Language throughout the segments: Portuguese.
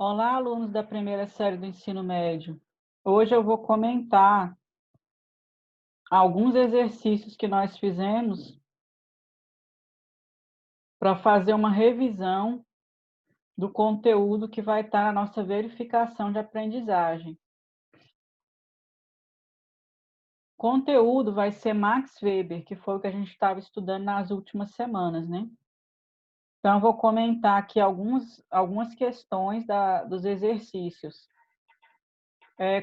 Olá, alunos da primeira série do ensino médio. Hoje eu vou comentar alguns exercícios que nós fizemos para fazer uma revisão do conteúdo que vai estar na nossa verificação de aprendizagem. Conteúdo vai ser Max Weber, que foi o que a gente estava estudando nas últimas semanas, né? Então, eu vou comentar aqui algumas questões dos exercícios.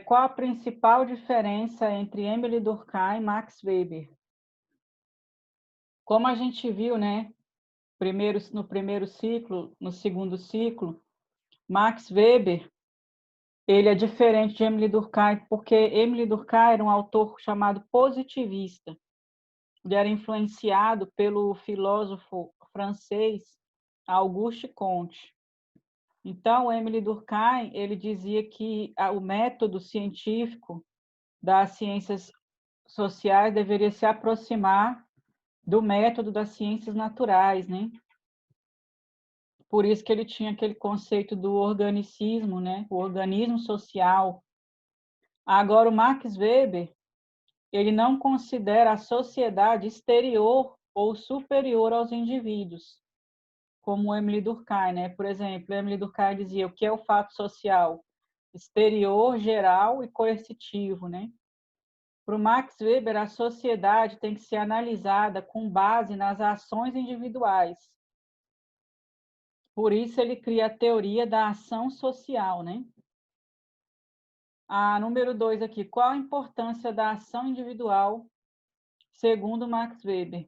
Qual a principal diferença entre Émile Durkheim e Max Weber? Como a gente viu, né, no primeiro ciclo, no segundo ciclo, Max Weber, ele é diferente de Émile Durkheim, porque Émile Durkheim era um autor chamado positivista. Ele era influenciado pelo filósofo francês Auguste Comte. Então, Émile Durkheim, ele dizia que o método científico das ciências sociais deveria se aproximar do método das ciências naturais, né? Por isso que ele tinha aquele conceito do organicismo, né? O organismo social. Agora, o Max Weber, ele não considera a sociedade exterior ou superior aos indivíduos, como o Émile Durkheim, né? Por exemplo, Émile Durkheim dizia o que é o fato social? Exterior, geral e coercitivo, né? Para o Max Weber, a sociedade tem que ser analisada com base nas ações individuais. Por isso ele cria a teoria da ação social, né? A número 2 aqui, qual a importância da ação individual, segundo Max Weber?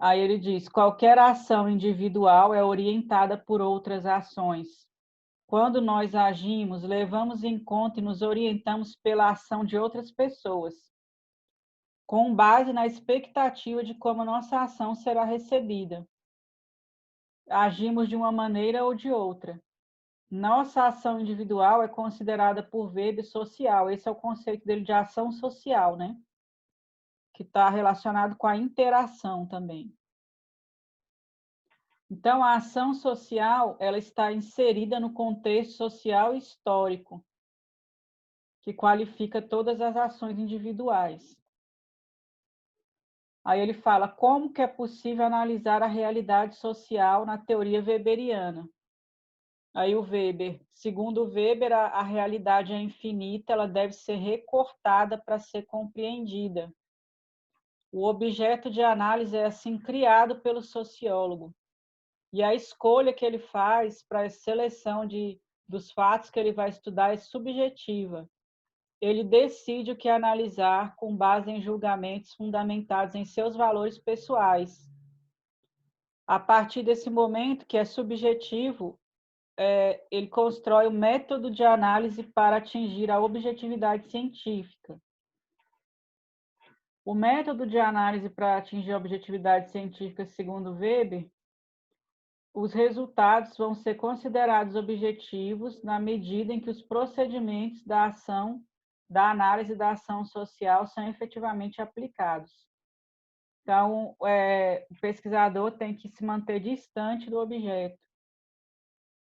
Aí ele diz, qualquer ação individual é orientada por outras ações. Quando nós agimos, levamos em conta e nos orientamos pela ação de outras pessoas, com base na expectativa de como nossa ação será recebida. Agimos de uma maneira ou de outra. Nossa ação individual é considerada por Weber social. Esse é o conceito dele de ação social, né? Que está relacionado com a interação também. Então, a ação social, ela está inserida no contexto social e histórico, que qualifica todas as ações individuais. Aí ele fala como que é possível analisar a realidade social na teoria weberiana. Aí o Weber, segundo o Weber, a realidade é infinita, ela deve ser recortada para ser compreendida. O objeto de análise é assim criado pelo sociólogo. E a escolha que ele faz para a seleção dos fatos que ele vai estudar é subjetiva. Ele decide o que analisar com base em julgamentos fundamentados em seus valores pessoais. A partir desse momento, que é subjetivo, ele constrói o método de análise para atingir a objetividade científica. O método de análise para atingir a objetividade científica, segundo Weber, os resultados vão ser considerados objetivos na medida em que os procedimentos da ação, da análise da ação social são efetivamente aplicados. Então, o pesquisador tem que se manter distante do objeto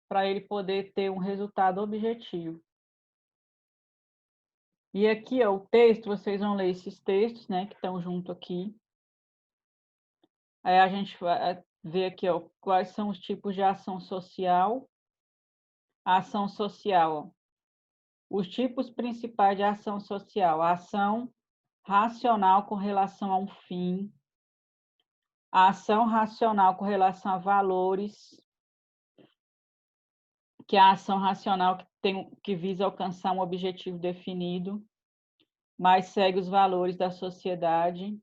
para ele poder ter um resultado objetivo. E aqui, ó, o texto, vocês vão ler esses textos, né, que estão junto aqui. Aí a gente vai ver aqui, ó, quais são os tipos de ação social. A ação social, ó. Os tipos principais de ação social: a ação racional com relação a um fim, a ação racional com relação a valores, que é a ação racional que visa alcançar um objetivo definido, mas segue os valores da sociedade.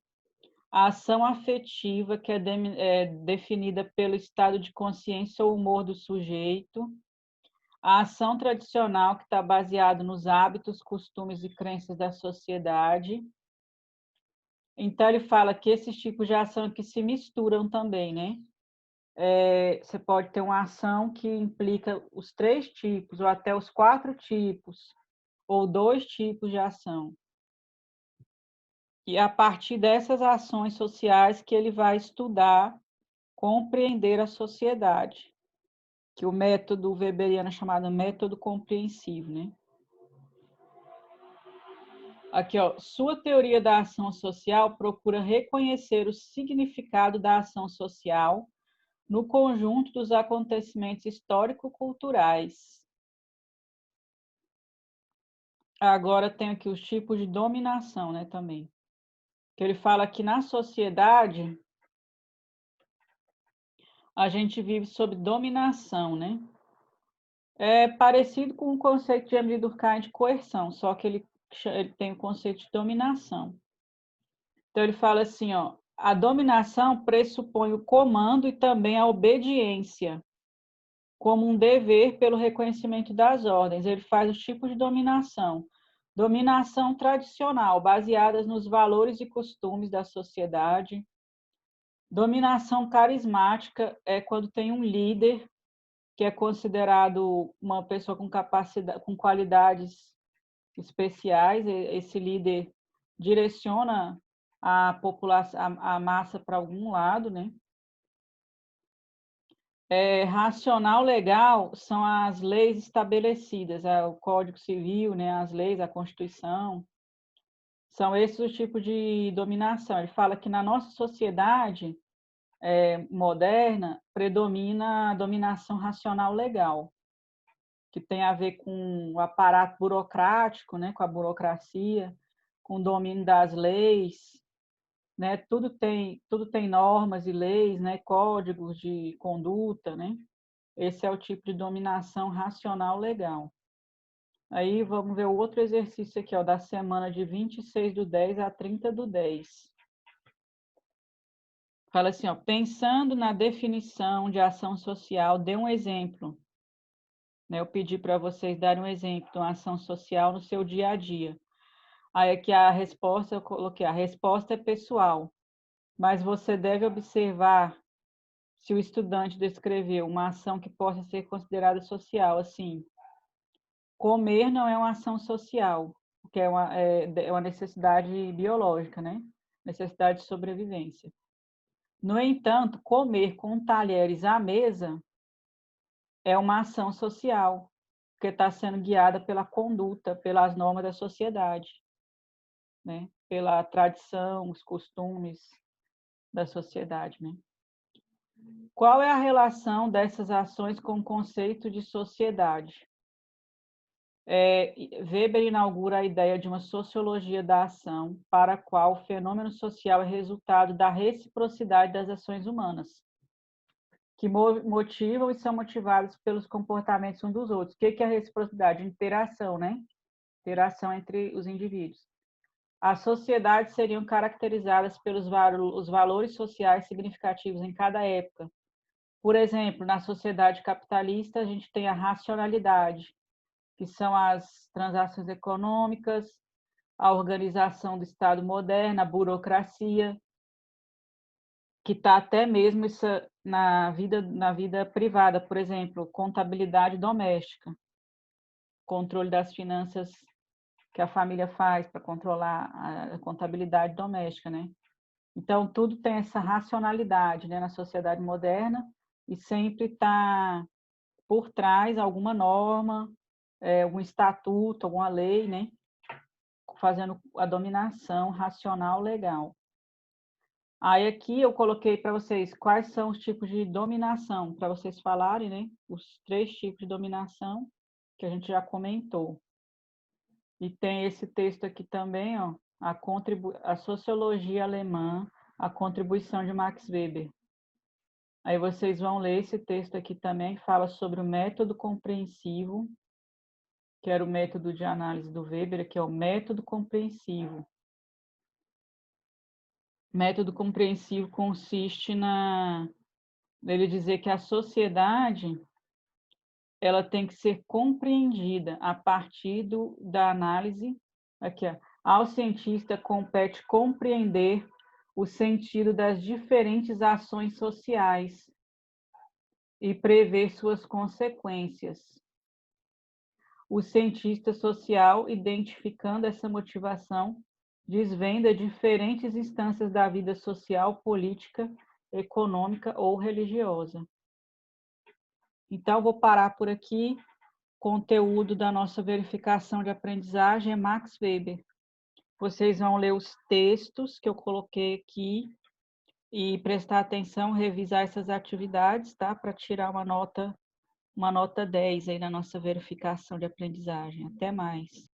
A ação afetiva, que é definida pelo estado de consciência ou humor do sujeito. A ação tradicional, que está baseada nos hábitos, costumes e crenças da sociedade. Então, ele fala que esses tipos de ação aqui se misturam também, né? Você pode ter uma ação que implica os 3 tipos, ou até os 4 tipos, ou 2 tipos de ação. E a partir dessas ações sociais que ele vai estudar, compreender a sociedade, que o método weberiano é chamado método compreensivo, né? Aqui, ó, sua teoria da ação social procura reconhecer o significado da ação social no conjunto dos acontecimentos histórico-culturais. Agora tem aqui os tipos de dominação, né, também. Que ele fala que na sociedade a gente vive sob dominação, né? É parecido com o conceito de Emile Durkheim de coerção, só que ele tem o conceito de dominação. Então ele fala assim, ó, a dominação pressupõe o comando e também a obediência, como um dever pelo reconhecimento das ordens. Ele faz os tipos de dominação. Dominação tradicional, baseadas nos valores e costumes da sociedade. Dominação carismática é quando tem um líder que é considerado uma pessoa com capacidade, com qualidades especiais. Esse líder direciona a população, a massa para algum lado, né? Racional legal são as leis estabelecidas, o Código Civil, né, as leis, a Constituição, são esses os tipos de dominação. Ele fala que na nossa sociedade moderna predomina a dominação racional legal, que tem a ver com o aparato burocrático, né, com a burocracia, com o domínio das leis, né, tudo tem normas e leis, né, códigos de conduta, né? Esse é o tipo de dominação racional legal. Aí vamos ver o outro exercício aqui, ó, da semana de 26/10 a 30/10. Fala assim, ó, pensando na definição de ação social, dê um exemplo. Né, eu pedi para vocês darem um exemplo de uma ação social no seu dia a dia. Aí aqui a resposta, eu coloquei, a resposta é pessoal, mas você deve observar se o estudante descreveu uma ação que possa ser considerada social, assim, comer não é uma ação social, porque é uma necessidade biológica, né? Necessidade de sobrevivência. No entanto, comer com talheres à mesa é uma ação social, porque está sendo guiada pela conduta, pelas normas da sociedade, né? Pela tradição, os costumes da sociedade, né? Qual é a relação dessas ações com o conceito de sociedade? Weber inaugura a ideia de uma sociologia da ação, para a qual o fenômeno social é resultado da reciprocidade das ações humanas, que motivam e são motivados pelos comportamentos uns dos outros. O que é a reciprocidade? Interação, né? Interação entre os indivíduos. As sociedades seriam caracterizadas pelos os valores sociais significativos em cada época. Por exemplo, na sociedade capitalista, a gente tem a racionalidade, que são as transações econômicas, a organização do Estado moderno, a burocracia, que está até mesmo na vida privada, por exemplo, contabilidade doméstica, controle das finanças que a família faz para controlar a contabilidade doméstica, né? Então, tudo tem essa racionalidade, né, na sociedade moderna, e sempre está por trás alguma norma, algum estatuto, alguma lei, né, fazendo a dominação racional legal. Aí aqui eu coloquei para vocês quais são os tipos de dominação, para vocês falarem, né, os 3 tipos de dominação que a gente já comentou. E tem esse texto aqui também, ó, a sociologia alemã, a contribuição de Max Weber. Aí vocês vão ler esse texto aqui também, que fala sobre o método compreensivo, que era o método de análise do Weber, que é o método compreensivo. Método compreensivo consiste nele dizer que a sociedade ela tem que ser compreendida a partir da análise. Aqui, ó, ao cientista compete compreender o sentido das diferentes ações sociais e prever suas consequências. O cientista social, identificando essa motivação, desvenda diferentes instâncias da vida social, política, econômica ou religiosa. Então, vou parar por aqui. Conteúdo da nossa verificação de aprendizagem é Max Weber. Vocês vão ler os textos que eu coloquei aqui e prestar atenção, revisar essas atividades, tá? Para tirar uma nota 10 aí na nossa verificação de aprendizagem. Até mais.